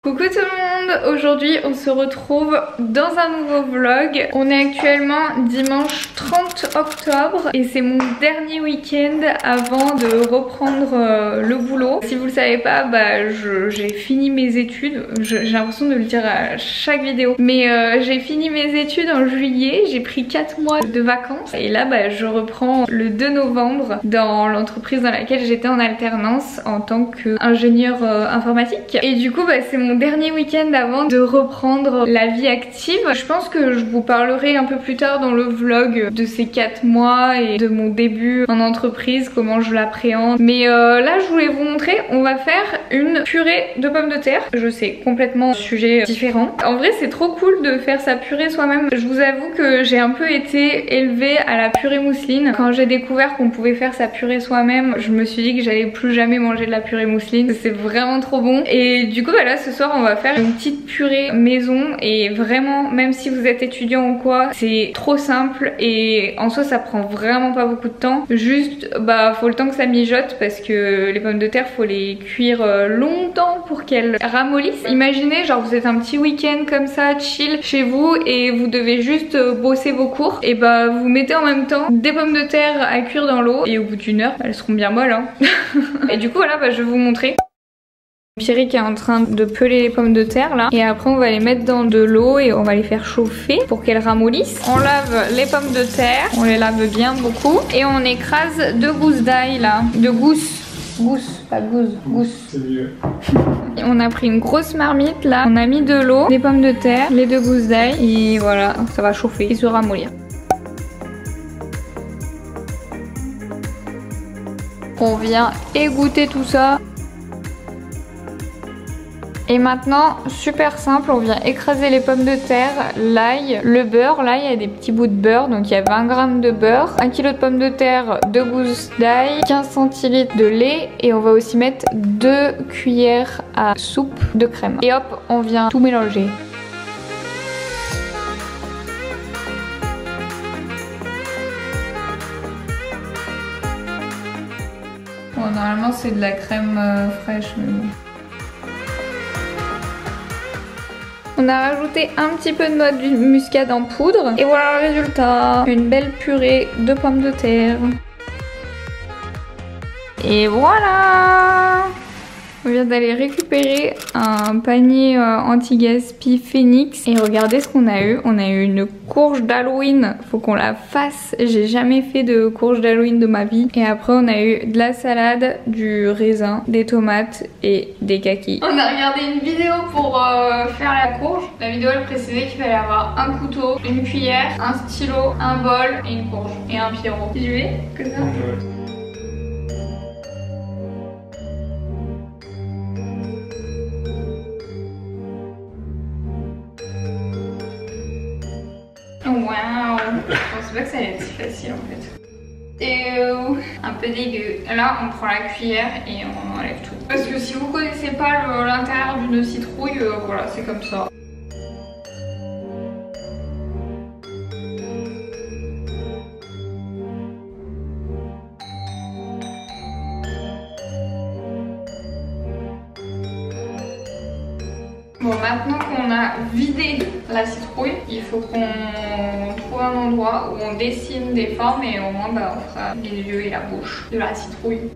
Coucou tout le monde, aujourd'hui on se retrouve dans un nouveau vlog. On est actuellement dimanche 30 octobre et c'est mon dernier week-end avant de reprendre le boulot. Si vous le savez pas, j'ai fini mes études, j'ai l'impression de le dire à chaque vidéo. Mais j'ai fini mes études en juillet, j'ai pris 4 mois de vacances et là je reprends le 2 novembre dans l'entreprise dans laquelle j'étais en alternance en tant qu'ingénieur informatique. Et du coup c'est mon dernier week-end avant de reprendre la vie active. Je pense que je vous parlerai un peu plus tard dans le vlog de ces 4 mois et de mon début en entreprise, comment je l'appréhende. Mais là je voulais vous montrer, on va faire une purée de pommes de terre. Je sais, complètement sujet différent. En vrai c'est trop cool de faire sa purée soi-même. Je vous avoue que j'ai un peu été élevée à la purée mousseline. Quand j'ai découvert qu'on pouvait faire sa purée soi-même, je me suis dit que j'allais plus jamais manger de la purée mousseline. C'est vraiment trop bon. Et du coup là ce soir on va faire une petite purée maison et vraiment même si vous êtes étudiant ou quoi, c'est trop simple et en soi ça prend vraiment pas beaucoup de temps. Juste faut le temps que ça mijote parce que les pommes de terre faut les cuire longtemps pour qu'elles ramollissent. Imaginez genre vous êtes un petit week-end comme ça chill chez vous et vous devez juste bosser vos cours et vous mettez en même temps des pommes de terre à cuire dans l'eau et au bout d'une heure elles seront bien molles hein. Et du coup voilà je vais vous montrer. Pierrick est en train de peler les pommes de terre là et après on va les mettre dans de l'eau et on va les faire chauffer pour qu'elles ramollissent. On lave les pommes de terre, on les lave bien beaucoup et on écrase 2 gousses d'ail là, 2 gousses. Gousse, pas gousse, gousse. C'est mieux. On a pris une grosse marmite là, on a mis de l'eau, des pommes de terre, les 2 gousses d'ail et voilà, ça va chauffer et se ramollir. On vient égoutter tout ça. Et maintenant, super simple, on vient écraser les pommes de terre, l'ail, le beurre. Là, il y a des petits bouts de beurre, donc il y a 20 g de beurre, 1 kg de pommes de terre, 2 gousses d'ail, 15 centilitres de lait et on va aussi mettre 2 cuillères à soupe de crème. Et hop, on vient tout mélanger. Bon, normalement, c'est de la crème fraîche, mais bon. On a rajouté un petit peu de noix de muscade en poudre. Et voilà le résultat. Une belle purée de pommes de terre. Et voilà! On vient d'aller récupérer un panier anti-gaspi Phoenix. Et regardez ce qu'on a eu. On a eu une courge d'Halloween. Faut qu'on la fasse. J'ai jamais fait de courge d'Halloween de ma vie. Et après on a eu de la salade, du raisin, des tomates et des kakis. On a regardé une vidéo pour faire la courge. La vidéo elle précisait qu'il fallait avoir un couteau, une cuillère, un stylo, un bol et une courge. Et un pierrot. Tu veux que ça? Ouais. Waouh! Je pensais pas que ça allait être si facile en fait. Et un peu dégueu. Là on prend la cuillère et on enlève tout. Parce que si vous connaissez pas l'intérieur d'une citrouille, voilà c'est comme ça. Bon, maintenant qu'on a vidé la citrouille, il faut qu'on trouve un endroit où on dessine des formes et au moins on fera les yeux et la bouche de la citrouille.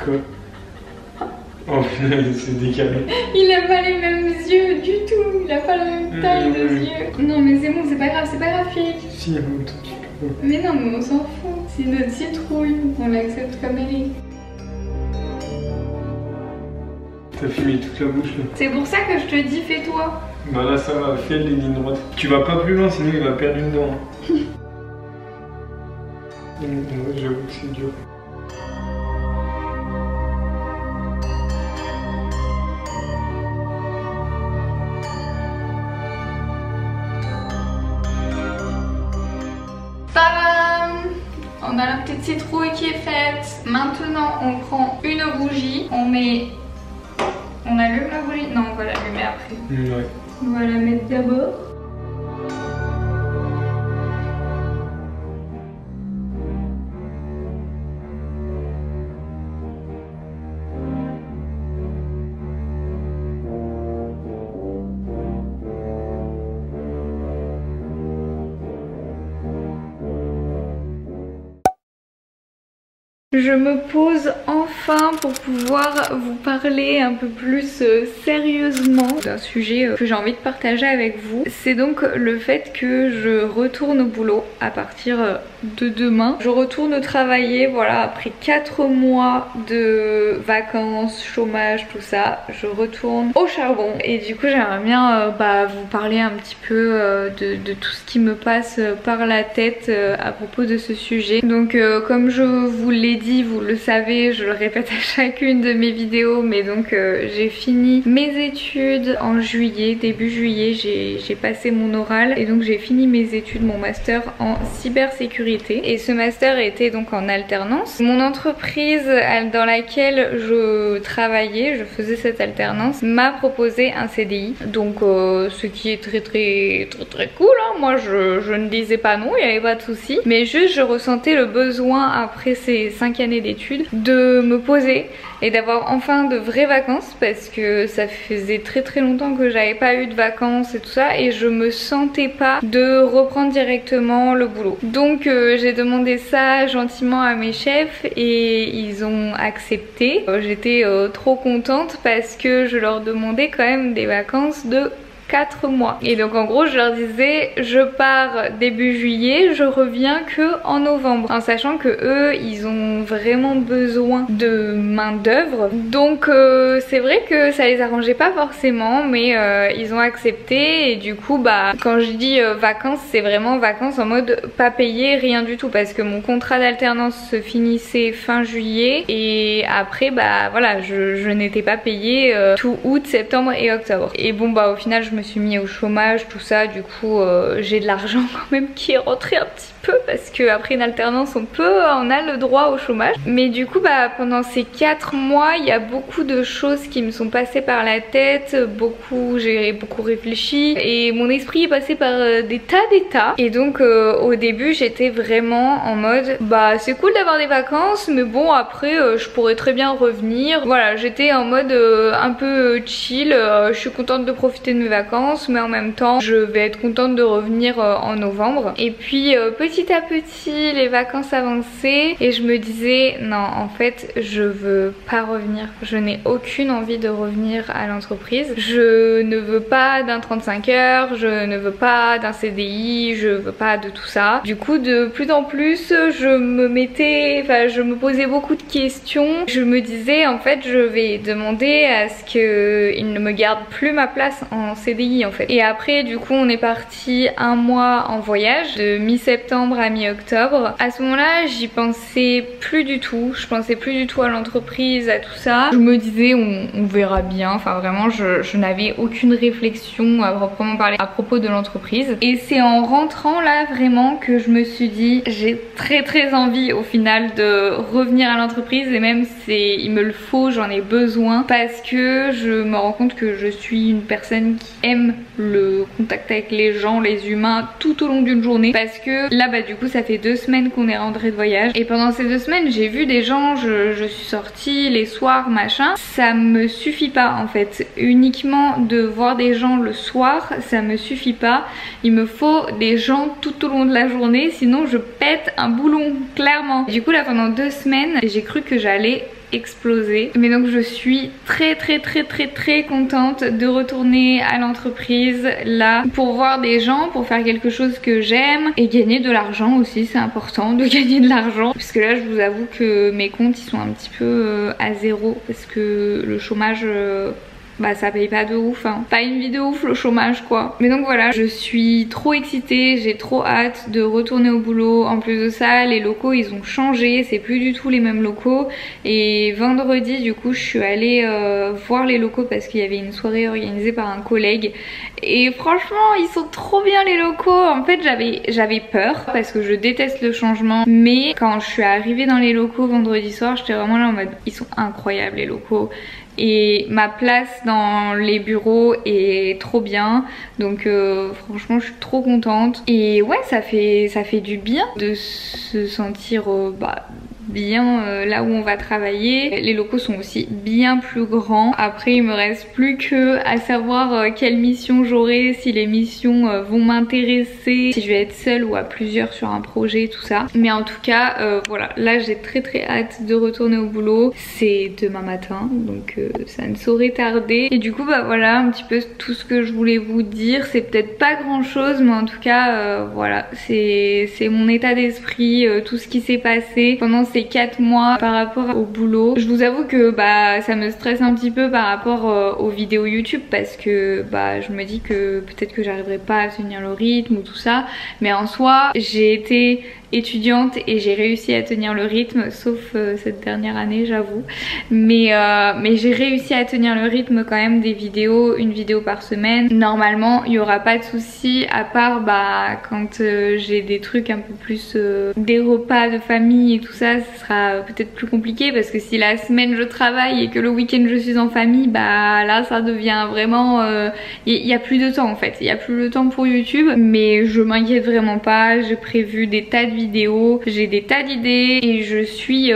Quoi? Oh final il s'est décalé. Il a pas les mêmes yeux du tout, il a pas la même taille de yeux. Non mais c'est bon, c'est pas grave Pierrick. Si, en même temps tu peux. Mais non mais on s'en fout, c'est notre citrouille, on l'accepte comme elle est. T'as fumé toute la bouche là. C'est pour ça que je te dis fais-toi. Bah là ça va, fais les lignes droites. Tu vas pas plus loin sinon il va perdre une dent. Ouais, j'avoue que c'est dur. on a la petite citrouille qui est faite. Maintenant on prend une bougie, on allume la bougie. Non, on va l'allumer après. Ouais. On va la mettre d'abord. Je me pose enfin pour pouvoir vous parler un peu plus sérieusement d'un sujet que j'ai envie de partager avec vous. C'est donc le fait que je retourne au boulot à partir de demain. Je retourne travailler, voilà, après 4 mois de vacances, chômage, tout ça. Je retourne au charbon et du coup j'aimerais bien vous parler un petit peu de tout ce qui me passe par la tête à propos de ce sujet. Donc comme je vous l'ai dit, vous le savez, je le répète à chacune de mes vidéos, mais donc j'ai fini mes études en juillet, début juillet, j'ai passé mon oral et donc j'ai fini mes études, mon master en cybersécurité, et ce master était donc en alternance. Mon entreprise dans laquelle je travaillais, je faisais cette alternance, m'a proposé un CDI, donc ce qui est très cool, hein. Moi je ne disais pas non, il n'y avait pas de souci, mais juste je ressentais le besoin après ces 5 années d'études de me poser et d'avoir enfin de vraies vacances, parce que ça faisait très longtemps que j'avais pas eu de vacances et tout ça, et je me sentais pas de reprendre directement le boulot. Donc j'ai demandé ça gentiment à mes chefs et ils ont accepté. J'étais trop contente parce que je leur demandais quand même des vacances de 4 mois. Et donc en gros je leur disais je pars début juillet, je reviens que en novembre, en sachant que eux ils ont vraiment besoin de main d'œuvre. Donc c'est vrai que ça les arrangeait pas forcément, mais ils ont accepté. Et du coup quand je dis vacances, c'est vraiment vacances en mode pas payé, rien du tout, parce que mon contrat d'alternance se finissait fin juillet et après voilà, je n'étais pas payée tout août, septembre et octobre. Et bon au final je me suis mis au chômage, tout ça, du coup j'ai de l'argent quand même qui est rentré un petit peu, parce qu'après une alternance on a le droit au chômage. Mais du coup pendant ces 4 mois il y a beaucoup de choses qui me sont passées par la tête, j'ai beaucoup réfléchi et mon esprit est passé par des tas. Et donc au début j'étais vraiment en mode c'est cool d'avoir des vacances, mais bon après je pourrais très bien revenir. Voilà, j'étais en mode un peu chill, je suis contente de profiter de mes vacances, mais en même temps je vais être contente de revenir en novembre. Et puis petit à petit les vacances avançaient et je me disais non, en fait je veux pas revenir, je n'ai aucune envie de revenir à l'entreprise, je ne veux pas d'un 35 heures, je ne veux pas d'un CDI, je veux pas de tout ça. Du coup de plus en plus je me posais beaucoup de questions. Je me disais en fait je vais demander à ce qu'ils ne me gardent plus ma place en CDI en fait. Et après du coup on est parti 1 mois en voyage de mi-septembre à mi-octobre. À ce moment-là j'y pensais plus du tout, je pensais plus du tout à l'entreprise, à tout ça. Je me disais on verra bien, enfin vraiment je n'avais aucune réflexion à proprement parler à propos de l'entreprise. Et c'est en rentrant là vraiment que je me suis dit j'ai très envie au final de revenir à l'entreprise, et même il me le faut, j'en ai besoin, parce que je me rends compte que je suis une personne qui aime le contact avec les gens, les humains tout au long d'une journée, parce que là du coup ça fait 2 semaines qu'on est rentré de voyage et pendant ces 2 semaines j'ai vu des gens, je suis sortie les soirs machin, ça me suffit pas en fait, uniquement de voir des gens le soir ça me suffit pas, il me faut des gens tout au long de la journée, sinon je pète un boulon clairement. Du coup là pendant 2 semaines j'ai cru que j'allais exploser, mais donc je suis très contente de retourner à l'entreprise là pour voir des gens, pour faire quelque chose que j'aime et gagner de l'argent aussi. C'est important de gagner de l'argent, puisque là je vous avoue que mes comptes ils sont un petit peu à zéro parce que le chômage bah ça paye pas de ouf, hein. Pas une vie de ouf le chômage quoi. Mais donc voilà, je suis trop excitée, j'ai trop hâte de retourner au boulot. En plus de ça, les locaux ils ont changé, c'est plus du tout les mêmes locaux. Et vendredi du coup je suis allée voir les locaux parce qu'il y avait une soirée organisée par un collègue. Et franchement ils sont trop bien les locaux. En fait j'avais peur parce que je déteste le changement. Mais quand je suis arrivée dans les locaux vendredi soir, j'étais vraiment là en mode ils sont incroyables les locaux. Et ma place dans les bureaux est trop bien, donc franchement je suis trop contente. Et ouais, ça fait du bien de se sentir bien là où on va travailler. Les locaux sont aussi bien plus grands. Après il me reste plus que à savoir quelle mission j'aurai, si les missions vont m'intéresser, si je vais être seule ou à plusieurs sur un projet, tout ça. Mais en tout cas voilà, là j'ai très hâte de retourner au boulot. C'est demain matin donc ça ne saurait tarder. Et du coup bah voilà un petit peu tout ce que je voulais vous dire. C'est peut-être pas grand chose mais en tout cas voilà, c'est mon état d'esprit, tout ce qui s'est passé pendant ces 4 mois par rapport au boulot. Je vous avoue que bah ça me stresse un petit peu par rapport aux vidéos YouTube parce que bah je me dis que peut-être que j'arriverai pas à tenir le rythme ou tout ça, mais en soi j'ai été étudiante et j'ai réussi à tenir le rythme, sauf cette dernière année j'avoue, mais j'ai réussi à tenir le rythme quand même des vidéos, une vidéo par semaine. Normalement il n'y aura pas de souci à part bah quand j'ai des trucs un peu plus des repas de famille et tout ça, ce sera peut-être plus compliqué parce que si la semaine je travaille et que le week-end je suis en famille, bah là ça devient vraiment il y a plus de temps en fait, il y a plus le temps pour YouTube. Mais je m'inquiète vraiment pas, j'ai prévu des tas de vidéos, j'ai des tas d'idées et je suis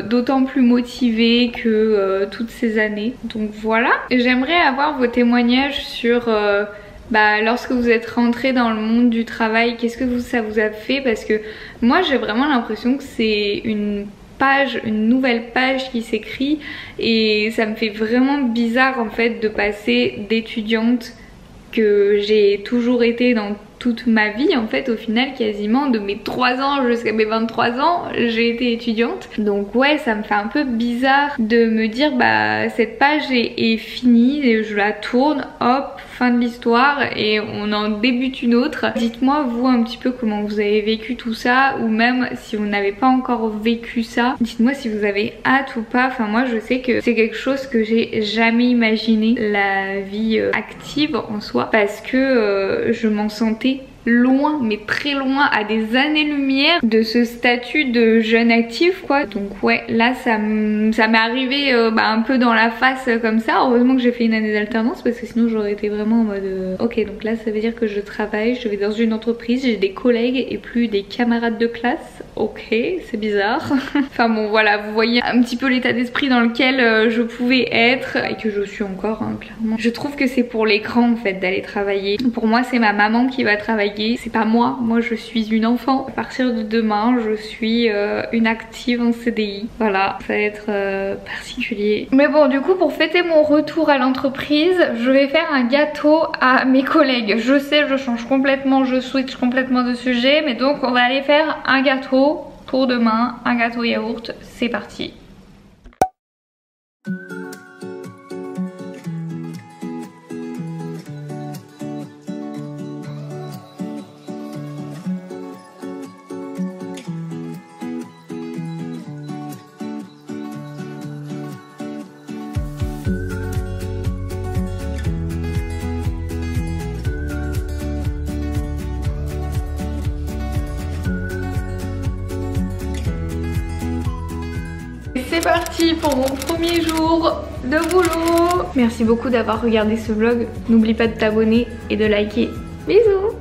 d'autant plus motivée que toutes ces années. Donc voilà, j'aimerais avoir vos témoignages sur lorsque vous êtes rentré dans le monde du travail, qu'est-ce que ça vous a fait? Parce que moi j'ai vraiment l'impression que c'est une nouvelle page qui s'écrit et ça me fait vraiment bizarre en fait de passer d'étudiante que j'ai toujours été dans toute ma vie en fait, au final quasiment de mes 3 ans jusqu'à mes 23 ans j'ai été étudiante. Donc ouais, ça me fait un peu bizarre de me dire bah cette page est finie et je la tourne, hop, fin de l'histoire et on en débute une autre. Dites-moi vous un petit peu comment vous avez vécu tout ça, ou même si vous n'avez pas encore vécu ça, dites-moi si vous avez hâte ou pas. Enfin moi je sais que c'est quelque chose que j'ai jamais imaginé, la vie active en soi, parce que je m'en sentais loin, mais très loin, à des années-lumière de ce statut de jeune actif quoi. Donc ouais, là ça m'est arrivé un peu dans la face comme ça. Heureusement que j'ai fait une année d'alternance parce que sinon j'aurais été vraiment en mode ok, donc là ça veut dire que je travaille, je vais dans une entreprise, j'ai des collègues et plus des camarades de classe. Ok, c'est bizarre. Enfin bon voilà, vous voyez un petit peu l'état d'esprit dans lequel je pouvais être et que je suis encore hein, clairement. Je trouve que c'est pour l'écran en fait d'aller travailler. Pour moi c'est ma maman qui va travailler, c'est pas moi. Moi je suis une enfant. À partir de demain je suis une active en CDI. Voilà, ça va être particulier. Mais bon, du coup pour fêter mon retour à l'entreprise, je vais faire un gâteau à mes collègues. Je sais, je change complètement, je switch complètement de sujet, mais donc on va aller faire un gâteau pour demain, un gâteau yaourt. C'est parti. C'est parti pour mon premier jour de boulot. Merci beaucoup d'avoir regardé ce vlog. N'oublie pas de t'abonner et de liker. Bisous.